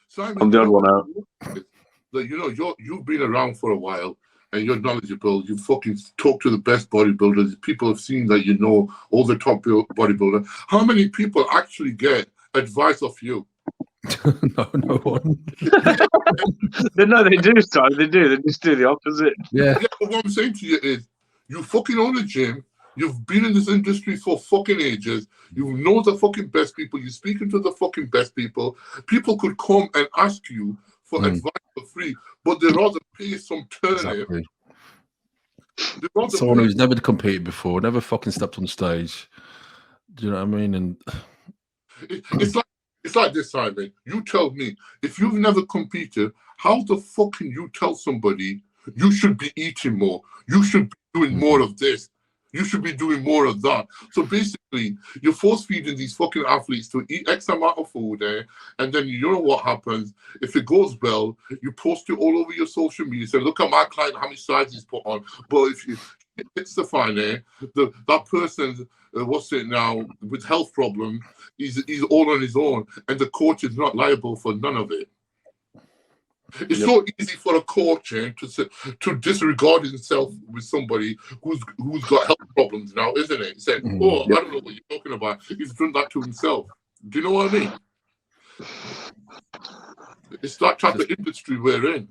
A: Simon,
C: I'm the odd one out.
A: You've been around for a while and you're knowledgeable. You fucking talk to the best bodybuilders. People have seen that you know all the top bodybuilders. How many people actually get advice of you?
B: No one.
C: No, they do, Simon. They do. They just do the opposite.
B: Yeah.
A: But what I'm saying to you is, you fucking own a gym. You've been in this industry for fucking ages. You know the fucking best people. You're speaking to the fucking best people. People could come and ask you for advice for free, but they'd rather pay some turnip.
B: Exactly. Someone who's never competed before, never fucking stepped on stage. Do you know what I mean? And
A: it's like this, Simon. You tell me, if you've never competed, how the fuck can you tell somebody you should be eating more? You should be doing more of this. You should be doing more of that. So basically, you're force feeding these fucking athletes to eat X amount of food and then you know what happens. If it goes well, you post it all over your social media. Say, look at my client, how many sides he's put on. But if you hits the fine that person, what's it now, with health problem, he's all on his own, and the coach is not liable for none of it. It's so easy for a coach to disregard himself with somebody who's got health problems now, isn't it? Saying, I don't know what you're talking about. He's done that to himself. Do you know what I mean? It's that type of industry we're in.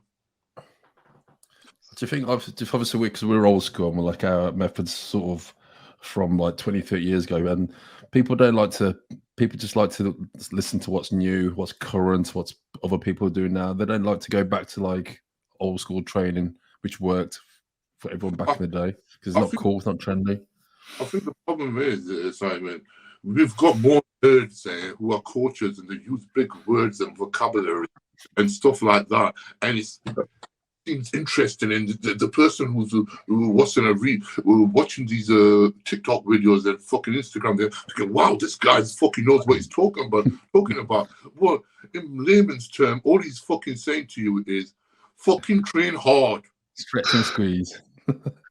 B: Do you think, obviously, because we're old school, and we're like our methods sort of from like 20, 30 years ago, and people just like to listen to what's new, what's current, what's other people are doing now. They don't like to go back to like old school training, which worked for everyone back in the day, because it's not cool, it's not trendy.
A: I think the problem is, Simon, we've got more nerds who are coaches, and they use big words and vocabulary and stuff like that, and it's interesting, and the person who's watching these TikTok videos and fucking Instagram, they're thinking, wow, this guy fucking knows what he's talking about. Well, in layman's term, all he's fucking saying to you is fucking train hard,
B: stretch and squeeze.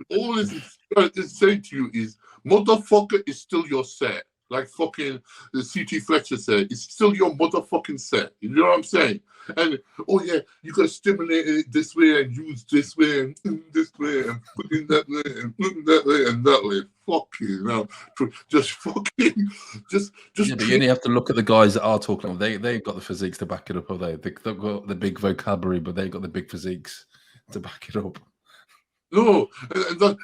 A: All he's saying to you is, motherfucker, is still your set. Like fucking the CT Fletcher said, it's still your motherfucking set. You know what I'm saying? And you gotta stimulate it this way and use this way and this way and put in that way and put in that way and that way. Fuck you now. Just fucking just
B: yeah, but you only have to look at the guys that are talking. They've got the physiques to back it up, have they? They've got the big vocabulary, but they've got the big physiques to back it up.
A: No,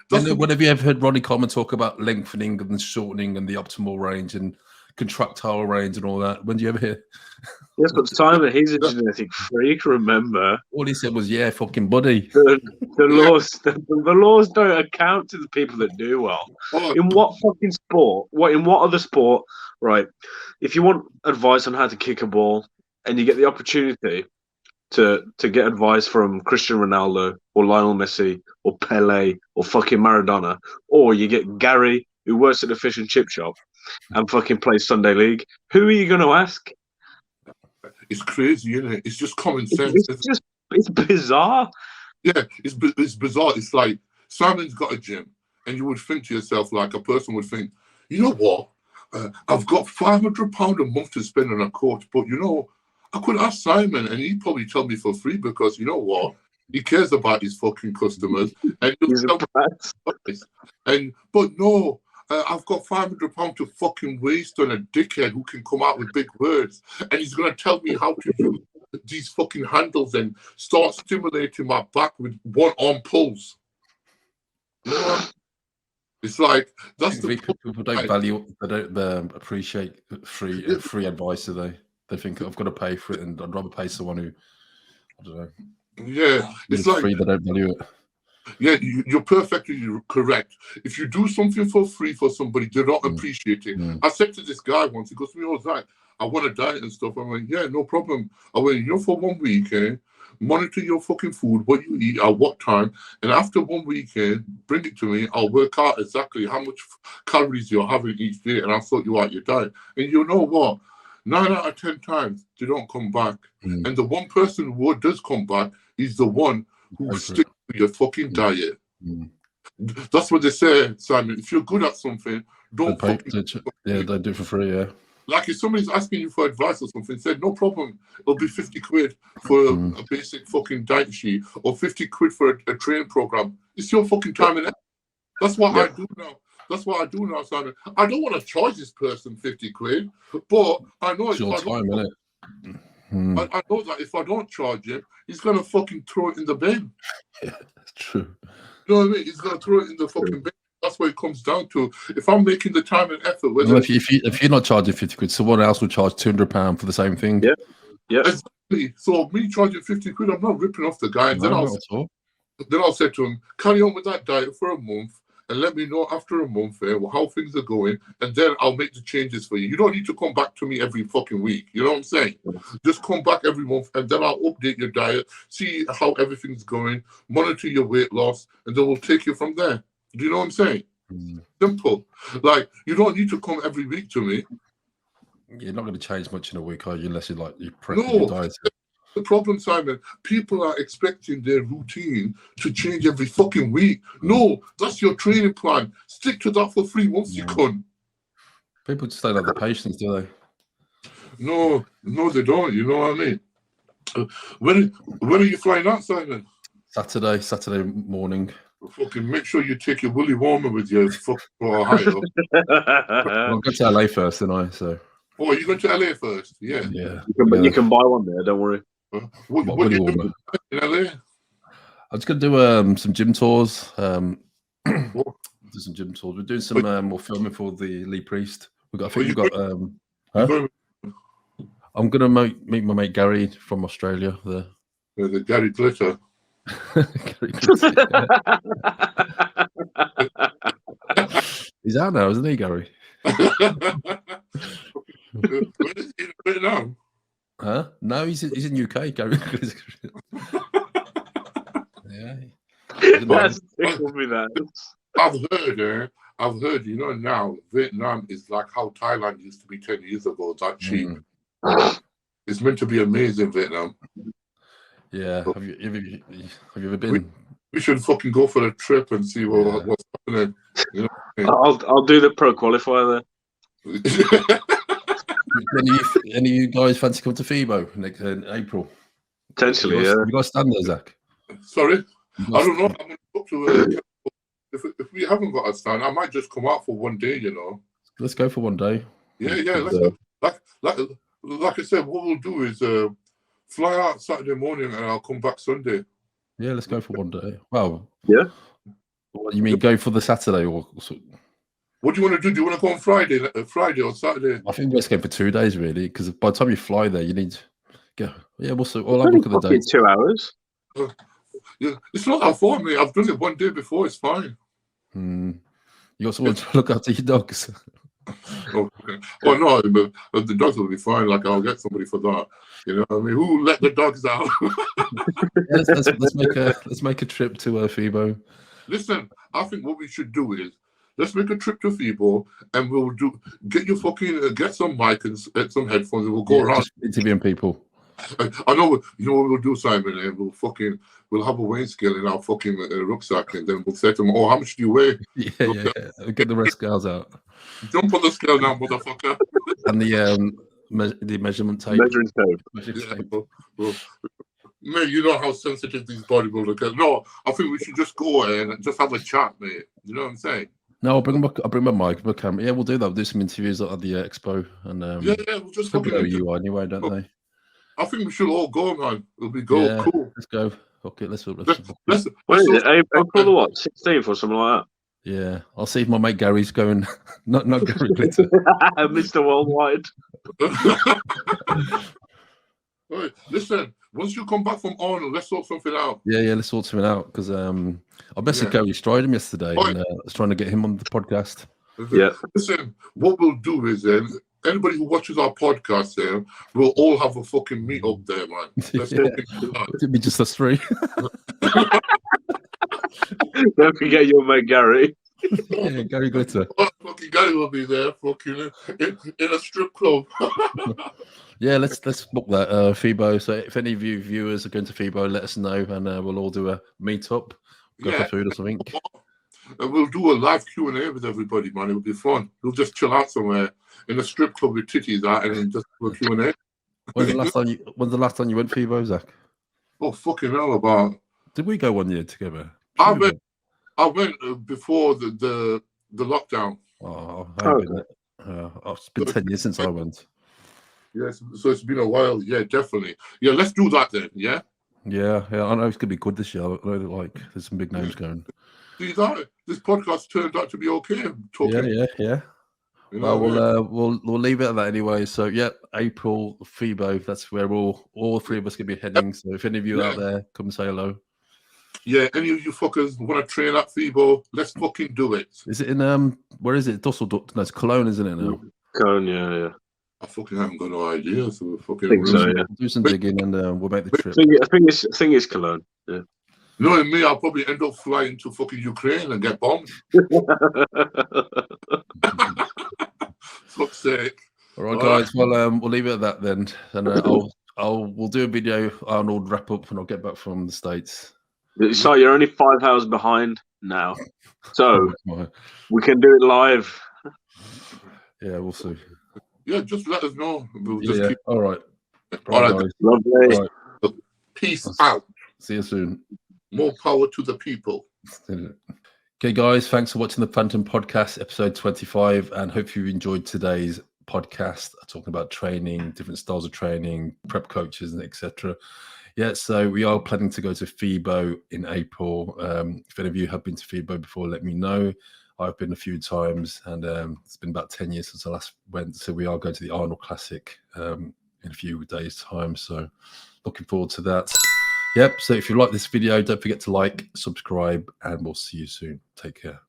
B: when have you ever heard Ronnie Coleman talk about lengthening and shortening and the optimal range and contractile range and all that? When do you ever hear?
C: Yes, but Simon, he's a genetic freak. Remember,
B: all he said was, "Yeah, fucking buddy."
C: The laws don't account to the people that do well. In what fucking sport? In what other sport? Right? If you want advice on how to kick a ball, and you get the opportunity to get advice from Cristiano Ronaldo or Lionel Messi or Pele or fucking Maradona, or you get Gary, who works at a fish and chip shop and fucking plays Sunday League, who are you going to ask?
A: It's crazy, isn't it? It's just common sense.
C: It's bizarre.
A: Yeah, it's bizarre. It's like Simon's got a gym, and you would think to yourself, like a person would think, you know what? I've got £500 a month to spend on a coach, but you know, I could ask Simon, and he'd probably tell me for free, because you know what? He cares about his fucking customers, and but no, I've got £500 to fucking waste on a dickhead who can come out with big words, and he's gonna tell me how to use these fucking handles and start stimulating my back with one-arm pulls. You know? It's like that's the
B: people don't value, they don't appreciate free advice, do they? They think I've got to pay for it, and I'd rather pay someone who, I don't know.
A: Yeah, it's like
B: free, they don't value it.
A: Yeah, you're perfectly correct. If you do something for free for somebody, they don't appreciate it. I said to this guy once, he goes to me, "Oh, Zach, I want to diet and stuff." I'm like, "Yeah, no problem." I went, you know, for 1 week, monitor your fucking food, what you eat, at what time, and after 1 week, bring it to me. I'll work out exactly how much calories you're having each day, and I'll sort you out your diet. And you know what? 9 out of 10 times, they don't come back. And the one person who does come back is the one who sticks to your fucking diet. That's what they say, Simon. If you're good at something, don't
B: they do it for free, yeah.
A: Like if somebody's asking you for advice or something, said, no problem, it'll be 50 quid for a basic fucking diet sheet, or 50 quid for a training program. It's your fucking time and effort. That's what I do now. That's what I do now, Simon. I don't want to charge this person 50 quid, but I know
B: it's your time, isn't it?
A: I know that if I don't charge him, he's gonna fucking throw it in the bin.
B: Yeah, that's true.
A: You know what I mean? He's gonna throw it in the fucking bin. That's what it comes down to. If I'm making the time and effort,
B: Well, if you're not charging 50 quid, someone else will charge £200 for the same thing.
C: Yeah.
A: Exactly. So me charging 50 quid, I'm not ripping off the guy. And
B: No,
A: then I'll say to him, carry on with that diet for a month and let me know after a month how things are going, and then I'll make the changes for you. You don't need to come back to me every fucking week. You know what I'm saying? Just come back every month, and then I'll update your diet, see how everything's going, monitor your weight loss, and then we'll take you from there. Do you know what I'm saying? Simple. Like, you don't need to come every week to me.
B: You're not going to change much in a week, are you? Unless you prep
A: No.
B: your diet.
A: The problem, Simon, people are expecting their routine to change every fucking week. No, that's your training plan. Stick to that for 3 months, you cunt.
B: People just don't have the patience, do they?
A: No, they don't. You know what I mean? When are you flying out, Simon?
B: Saturday morning.
A: Fucking make sure you take your woolly warmer with you. For Ohio.
B: I'll go to LA first, then I. So.
A: Oh, are you going to LA first? Yeah.
C: You can buy one there. Don't worry.
A: What do you do in LA?
B: I'm just gonna do some gym tours. Do some gym tours. We're doing some more filming for the Lee Priest. I'm gonna meet my mate Gary from Australia.
A: The Gary Glitter.
B: Gary Glitter, yeah. He's out now, isn't he, Gary?
A: Where is he right now?
B: Huh? No, he's in UK. Gary. Yeah.
C: That's tickled me. That
A: I've heard. You know, now Vietnam is like how Thailand used to be 10 years ago. That cheap. It's meant to be amazing, Vietnam.
B: Yeah. Have you ever been?
A: We should fucking go for a trip and see what's happening. You know?
C: I'll do the pro qualifier there.
B: Any of you guys fancy coming to FIBO in April?
C: Potentially,
B: You got to stand there, Zach.
A: Sorry? I don't know. I'm going to talk to if we haven't got a stand, I might just come out for one day, you know.
B: Let's go for one day.
A: Yeah. Let's go. Like I said, what we'll do is fly out Saturday morning and I'll come back Sunday.
B: Yeah, let's go for one day. Well,
C: yeah.
B: What, you mean go for the Saturday or?
A: What do you want to do? Do you want to go on Friday or Saturday?
B: I think let's go for 2 days, really, because by the time you fly there, you need to go. Yeah, we'll have a look at the dates.
C: 2 hours.
A: Yeah, it's not that far, mate. I've done it one day before. It's fine.
B: You got someone to look after your dogs.
A: Oh, well, no, but the dogs will be fine. Like, I'll get somebody for that. You know what I mean? Who let the dogs out?
B: let's make a trip to FIBO.
A: Listen, I think what we should do is let's make a trip to FIBO and we'll get some mic and some headphones and we'll go around
B: interviewing people.
A: I know. You know what we'll do, Simon? And we'll have a weighing scale in our fucking rucksack, and then we'll say to them, "Oh, how much do you weigh?"
B: Yeah. Get the rest scales out.
A: Jump on the scale now, motherfucker.
B: And the measurement tape.
C: Measuring tape.
A: Well, mate, you know how sensitive these bodybuilders get. No, I think we should just go and just have a chat, mate. You know what I'm saying?
B: No, I'll bring my mic, my camera. Yeah, we'll do that. We'll do some interviews at the expo, and
A: we'll just fucking
B: know you anyway, don't they?
A: I think we should all go, man. It'll be cool.
B: Let's go. Okay, let's.
C: When is it? April the what? 16th or something like that.
B: Yeah, I'll see if my mate Gary's going. Not Gary Glitter.
C: Mr. Worldwide.
A: Right, listen. Once you come back from Arnold, let's sort something out.
B: Yeah, let's sort something out because I messaged Gary Stridham yesterday and I was trying to get him on the podcast.
C: Yeah.
A: Listen, what we'll do is anybody who watches our podcast, we'll all have a fucking meet up there, man.
B: It'd be just us three.
C: Don't forget your mate Gary.
B: Yeah, Gary Glitter.
A: Fucking Gary will be there, fucking in a strip club.
B: Yeah, let's book that FIBO. So if any of you viewers are going to FIBO, let us know, and we'll all do a meet up, go for food or something.
A: And we'll do a live Q&A with everybody, man. It'll be fun. We'll just chill out somewhere in a strip club with titties out and then just do a Q&A.
B: When's the last time you went FIBO, Zach?
A: Oh, fucking hell, about.
B: Did we go 1 year together?
A: I went before the lockdown.
B: It's been 10 years since I went.
A: Yes, so it's been a while. Yeah, definitely. Yeah, let's do that then. Yeah.
B: Yeah. I know it's gonna be good this year. I know that, like there's some big names going.
A: See that? This podcast turned out to be okay. Talking.
B: Yeah.
A: You know
B: Well, we'll leave it at that anyway. So, April FIBO. That's where all three of us gonna be heading. So, if any of you out there, come say hello.
A: Yeah, any of you fuckers want to train at FIBO, let's fucking do it.
B: Is it in where is it? Dusseldorf? No, it's Cologne, isn't it now?
C: Cologne, yeah.
A: I fucking haven't got no idea. So we're fucking
C: Think so, yeah.
B: Do some digging and we'll make the trip.
C: I think it's Cologne. Yeah.
A: Knowing me, I'll probably end up flying to fucking Ukraine and get bombed. Fuck's sake.
B: All right, guys. Well, we'll leave it at that then, and we'll do a video. Arnold wrap up, and I'll get back from the States.
C: So you're only 5 hours behind now, so we can do it live.
B: Yeah, we'll see.
A: Yeah, just let us know. We'll just keep...
B: All right.
A: All right.
C: Lovely.
B: All right.
A: Peace out.
B: See you soon.
A: More power to the people.
B: Okay, guys, thanks for watching the Fantom Podcast, episode 25, and hope you enjoyed today's podcast talking about training, different styles of training, prep coaches, and etc. Yeah, so we are planning to go to FIBO in April. If any of you have been to FIBO before, let me know. I've been a few times, and it's been about 10 years since I last went. So we are going to the Arnold Classic in a few days' time. So looking forward to that. Yep. So if you like this video, don't forget to like, subscribe, and we'll see you soon. Take care.